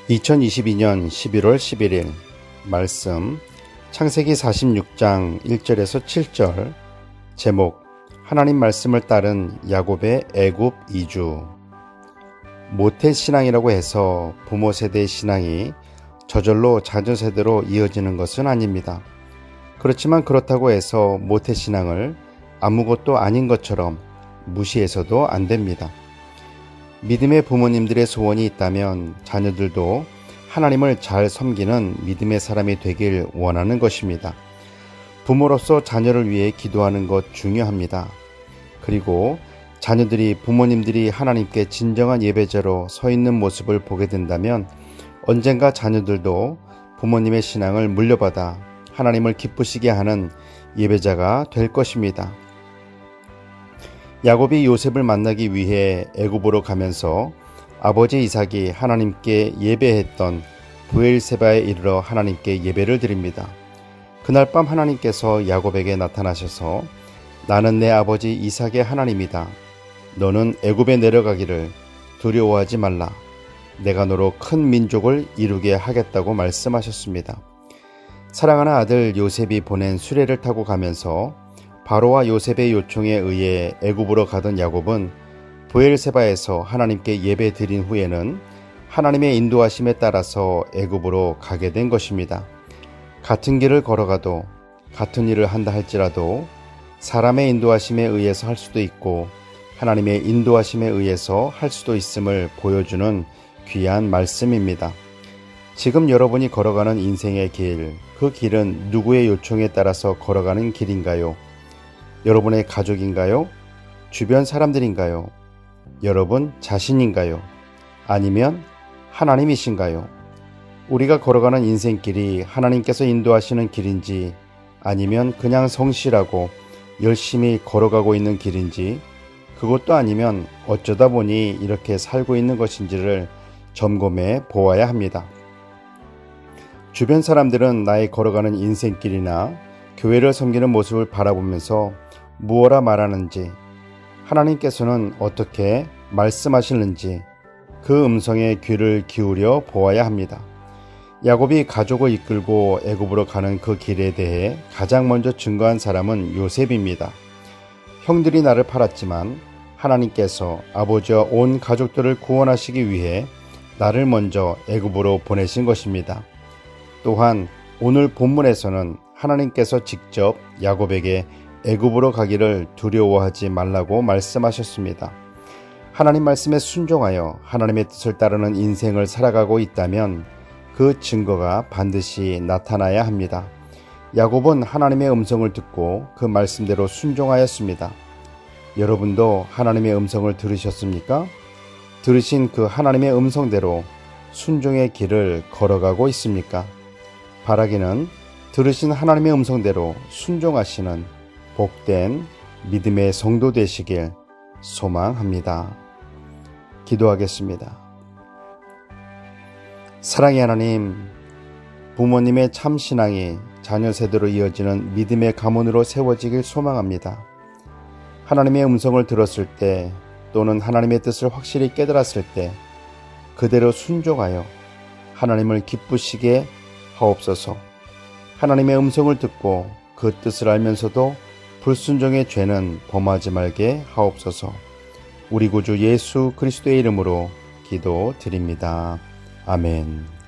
2022년 11월 11일 말씀 창세기 46장 1절에서 7절 제목 하나님 말씀을 따른 야곱의 애굽 이주. 모태 신앙이라고 해서 부모 세대의 신앙이 저절로 자녀 세대로 이어지는 것은 아닙니다. 그렇지만 그렇다고 해서 모태 신앙을 아무것도 아닌 것처럼 무시해서도 안 됩니다. 믿음의 부모님들의 소원이 있다면 자녀들도 하나님을 잘 섬기는 믿음의 사람이 되길 원하는 것입니다. 부모로서 자녀를 위해 기도하는 것 중요합니다. 그리고 자녀들이 부모님들이 하나님께 진정한 예배자로 서 있는 모습을 보게 된다면 언젠가 자녀들도 부모님의 신앙을 물려받아 하나님을 기쁘시게 하는 예배자가 될 것입니다. 야곱이 요셉을 만나기 위해 애굽으로 가면서 아버지 이삭이 하나님께 예배했던 브엘세바에 이르러 하나님께 예배를 드립니다. 그날 밤 하나님께서 야곱에게 나타나셔서 나는 내 아버지 이삭의 하나님이다. 너는 애굽에 내려가기를 두려워하지 말라. 내가 너로 큰 민족을 이루게 하겠다고 말씀하셨습니다. 사랑하는 아들 요셉이 보낸 수레를 타고 가면서 바로와 요셉의 요청에 의해 애굽으로 가던 야곱은 브엘세바에서 하나님께 예배 드린 후에는 하나님의 인도하심에 따라서 애굽으로 가게 된 것입니다. 같은 길을 걸어가도 같은 일을 한다 할지라도 사람의 인도하심에 의해서 할 수도 있고 하나님의 인도하심에 의해서 할 수도 있음을 보여주는 귀한 말씀입니다. 지금 여러분이 걸어가는 인생의 길, 그 길은 누구의 요청에 따라서 걸어가는 길인가요? 여러분의 가족인가요? 주변 사람들인가요? 여러분 자신인가요? 아니면 하나님이신가요? 우리가 걸어가는 인생길이 하나님께서 인도하시는 길인지 아니면 그냥 성실하고 열심히 걸어가고 있는 길인지 그것도 아니면 어쩌다 보니 이렇게 살고 있는 것인지를 점검해 보아야 합니다. 주변 사람들은 나의 걸어가는 인생길이나 교회를 섬기는 모습을 바라보면서 무엇라 말하는지, 하나님께서는 어떻게 말씀하시는지 그 음성에 귀를 기울여 보아야 합니다. 야곱이 가족을 이끌고 애굽으로 가는 그 길에 대해 가장 먼저 증거한 사람은 요셉입니다. 형들이 나를 팔았지만 하나님께서 아버지와 온 가족들을 구원하시기 위해 나를 먼저 애굽으로 보내신 것입니다. 또한 오늘 본문에서는 하나님께서 직접 야곱에게 애굽으로 가기를 두려워하지 말라고 말씀하셨습니다. 하나님 말씀에 순종하여 하나님의 뜻을 따르는 인생을 살아가고 있다면 그 증거가 반드시 나타나야 합니다. 야곱은 하나님의 음성을 듣고 그 말씀대로 순종하였습니다. 여러분도 하나님의 음성을 들으셨습니까? 들으신 그 하나님의 음성대로 순종의 길을 걸어가고 있습니까? 바라기는 들으신 하나님의 음성대로 순종하시는 복된 믿음의 성도 되시길 소망합니다. 기도하겠습니다. 사랑의 하나님, 부모님의 참 신앙이 자녀 세대로 이어지는 믿음의 가문으로 세워지길 소망합니다. 하나님의 음성을 들었을 때 또는 하나님의 뜻을 확실히 깨달았을 때 그대로 순종하여 하나님을 기쁘시게 하옵소서. 하나님의 음성을 듣고 그 뜻을 알면서도 불순종의 죄는 범하지 말게 하옵소서. 우리 구주 예수 그리스도의 이름으로 기도드립니다. 아멘.